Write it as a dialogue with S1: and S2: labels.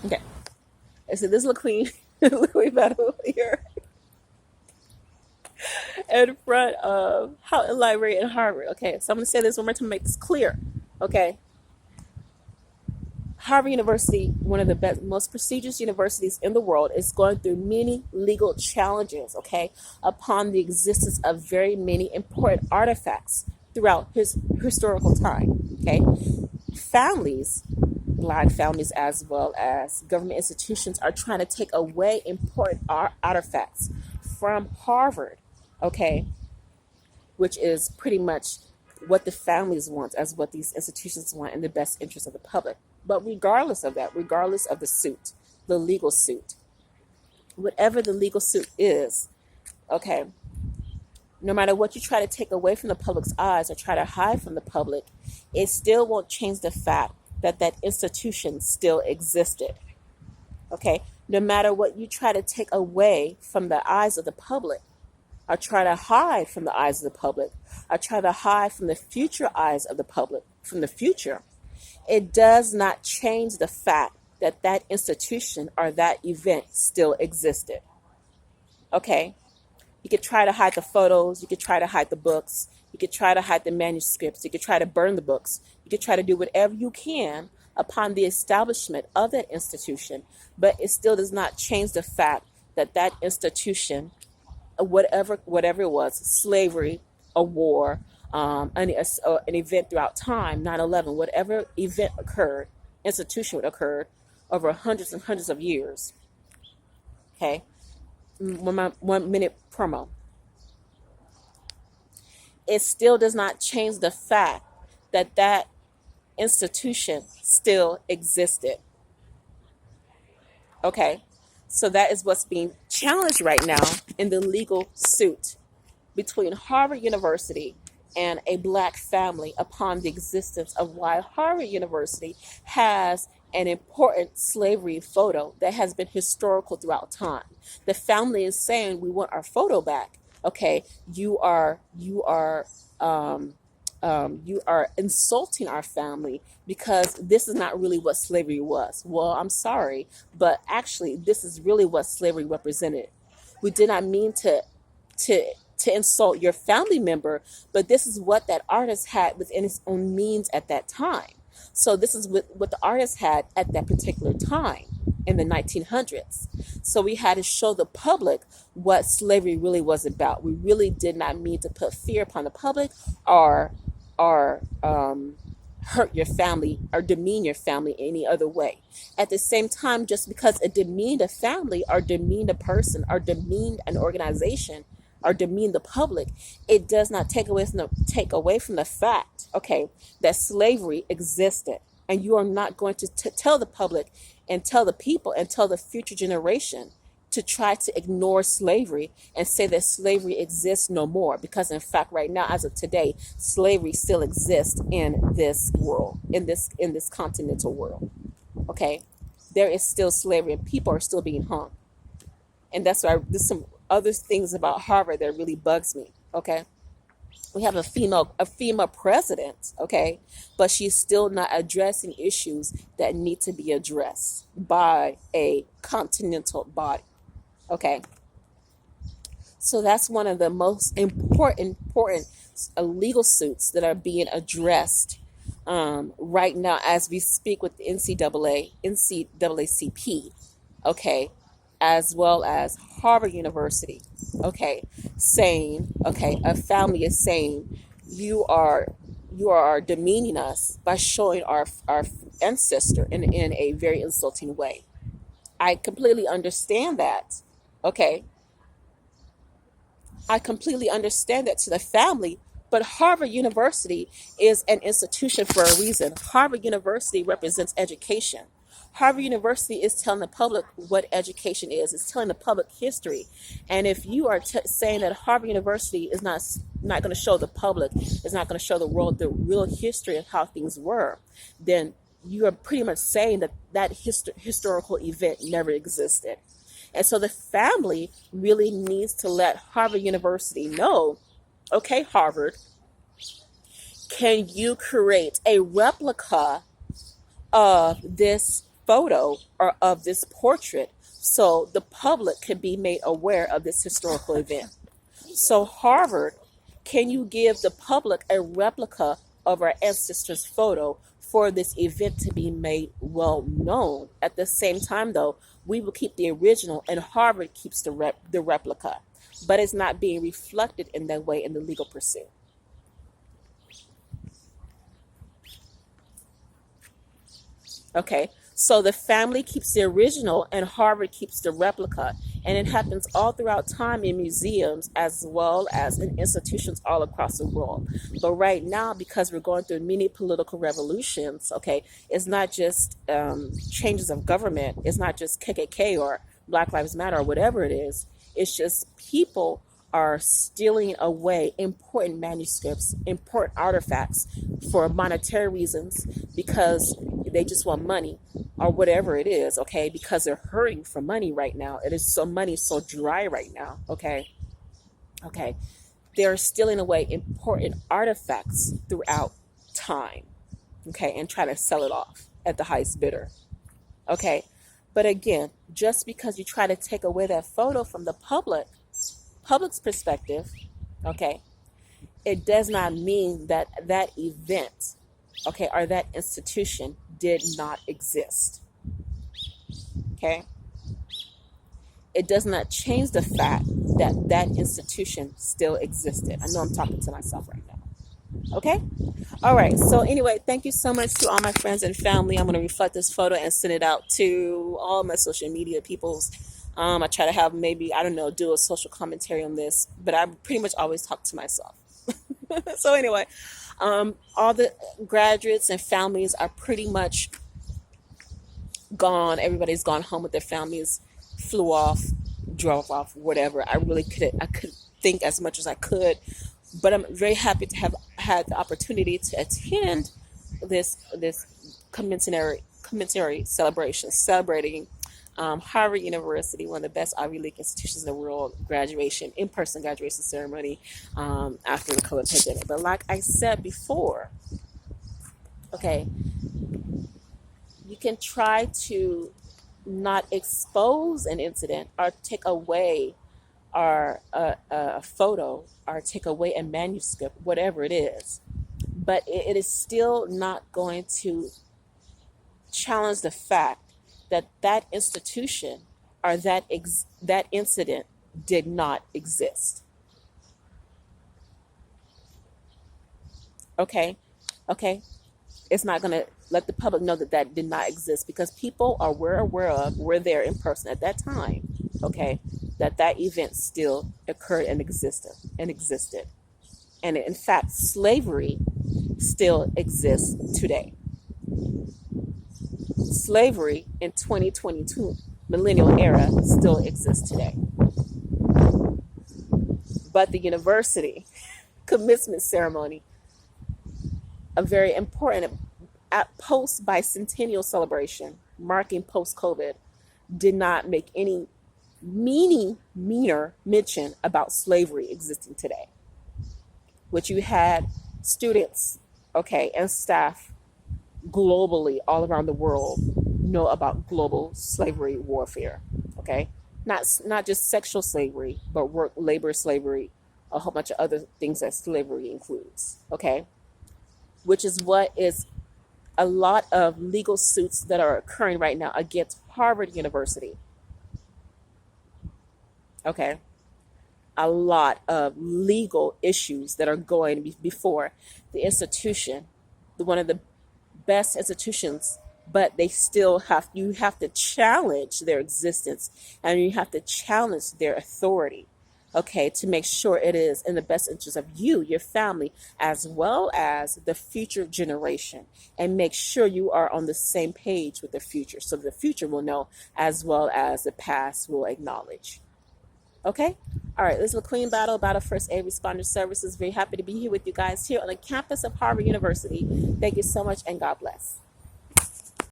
S1: Okay. So this is LaQueen, LaQueen Battle here in front of Houghton Library in Harvard. Okay, so I'm going to say this one more time to make this clear. Okay. Harvard University, one of the best, most prestigious universities in the world, is going through many legal challenges, okay, upon the existence of very many important artifacts throughout his historical time, okay. Families, Black families as well as government institutions, are trying to take away important artifacts from Harvard, okay, which is pretty much what the families want as what these institutions want in the best interest of the public. But regardless of that, regardless of the suit, the legal suit, whatever the legal suit is, okay, no matter what you try to take away from the public's eyes or try to hide from the public, it still won't change the fact that that institution still existed. Okay, no matter what you try to take away from the eyes of the public, or try to hide from the eyes of the public, or try to hide from the future eyes of the public, from the future, it does not change the fact that that institution or that event still existed. Okay? You could try to hide the photos, you could try to hide the books, you could try to hide the manuscripts, you could try to burn the books, you could try to do whatever you can upon the establishment of that institution, but it still does not change the fact that that institution, whatever it was, slavery, a war, an event throughout time, 9/11, whatever event occurred, institution occurred over hundreds and hundreds of years. Okay, 1 minute promo. It still does not change the fact that that institution still existed. Okay, so that is what's being challenged right now in the legal suit between Harvard University and a Black family upon the existence of why Harvard University has an important slavery photo that has been historical throughout time. The family is saying we want our photo back. Okay, you are insulting our family because this is not really what slavery was. Well, I'm sorry, but actually, this is really what slavery represented. We did not mean to to insult your family member, but this is what that artist had within his own means at that time. So this is what the artist had at that particular time in the 1900s. So we had to show the public what slavery really was about. We really did not mean to put fear upon the public or hurt your family or demean your family any other way. At the same time, just because it demeaned a family or demeaned a person or demeaned an organization or demean the public, it does not take away from the fact, okay, that slavery existed. And you are not going to tell the public and tell the people and tell the future generation to try to ignore slavery and say that slavery exists no more. Because in fact, right now, as of today, slavery still exists in this world, in this continental world. Okay, there is still slavery and people are still being hung. And that's why there's some other things about Harvard that really bugs me. Okay, we have a female president. Okay, but she's still not addressing issues that need to be addressed by a continental body. Okay, so that's one of the most important legal suits that are being addressed right now as we speak with the NCAACP, okay, as well as Harvard University, okay, saying, okay, a family is saying you are demeaning us by showing our ancestor in a very insulting way. I completely understand that. Okay, I completely understand that to the family, but Harvard University is an institution for a reason. Harvard University represents education. Harvard University is telling the public what education is. It's telling the public history. And if you are saying that Harvard University is not going to show the public, is not going to show the world the real history of how things were, then you are pretty much saying that historical event never existed. And so the family really needs to let Harvard University know, okay, Harvard, can you create a replica of this photo or of this portrait so the public can be made aware of this historical event. So, Harvard, can you give the public a replica of our ancestors' photo for this event to be made well known? At the same time, though, we will keep the original and Harvard keeps the replica, but it's not being reflected in that way in the legal pursuit. Okay, so the family keeps the original and Harvard keeps the replica. And it happens all throughout time in museums as well as in institutions all across the world. But right now, because we're going through many political revolutions, okay, it's not just changes of government, it's not just KKK or Black Lives Matter or whatever it is. It's just people are stealing away important manuscripts, important artifacts for monetary reasons because they just want money or whatever it is, okay, because they're hurting for money right now. It is so money so dry right now, okay. They're stealing away important artifacts throughout time, okay, and try to sell it off at the highest bidder, okay. But again, just because you try to take away that photo from the public's perspective, okay, it does not mean that that event, okay, or that institution did not exist, okay? It does not change the fact that that institution still existed. I know I'm talking to myself right now, okay? All right, so anyway, thank you so much to all my friends and family. I'm going to reflect this photo and send it out to all my social media peoples. I try to have maybe, I don't know, do a social commentary on this, but I pretty much always talk to myself. So anyway, all the graduates and families are pretty much gone. Everybody's gone home with their families, flew off, drove off, whatever. I could think as much as I could, but I'm very happy to have had the opportunity to attend this commentary celebration, celebrating Harvard University, one of the best Ivy League institutions in the world, in-person graduation ceremony after the COVID pandemic. But like I said before, okay, you can try to not expose an incident or take away a photo or take away a manuscript, whatever it is, but it is still not going to challenge the fact that that institution or that incident did not exist. Okay? It's not going to let the public know that that did not exist because people were there in person at that time, okay, that event still occurred and existed. And in fact, slavery still exists today. Slavery in 2022 millennial era still exists today. But the university commencement ceremony, a very important post-bicentennial celebration marking post-COVID, did not make any meaner mention about slavery existing today, which you had students, okay, and staff globally all around the world know about global slavery warfare, okay? Not just sexual slavery, but work, labor slavery, a whole bunch of other things that slavery includes, okay? Which is what is a lot of legal suits that are occurring right now against Harvard University, okay? A lot of legal issues that are going before the institution, one of the best institutions, but they still you have to challenge their existence and you have to challenge their authority, okay, to make sure it is in the best interest of you, your family, as well as the future generation, and make sure you are on the same page with the future so the future will know as well as the past will acknowledge. Okay? All right, this is McQueen Battle First Aid Responder Services. Very happy to be here with you guys here on the campus of Harvard University. Thank you so much and God bless.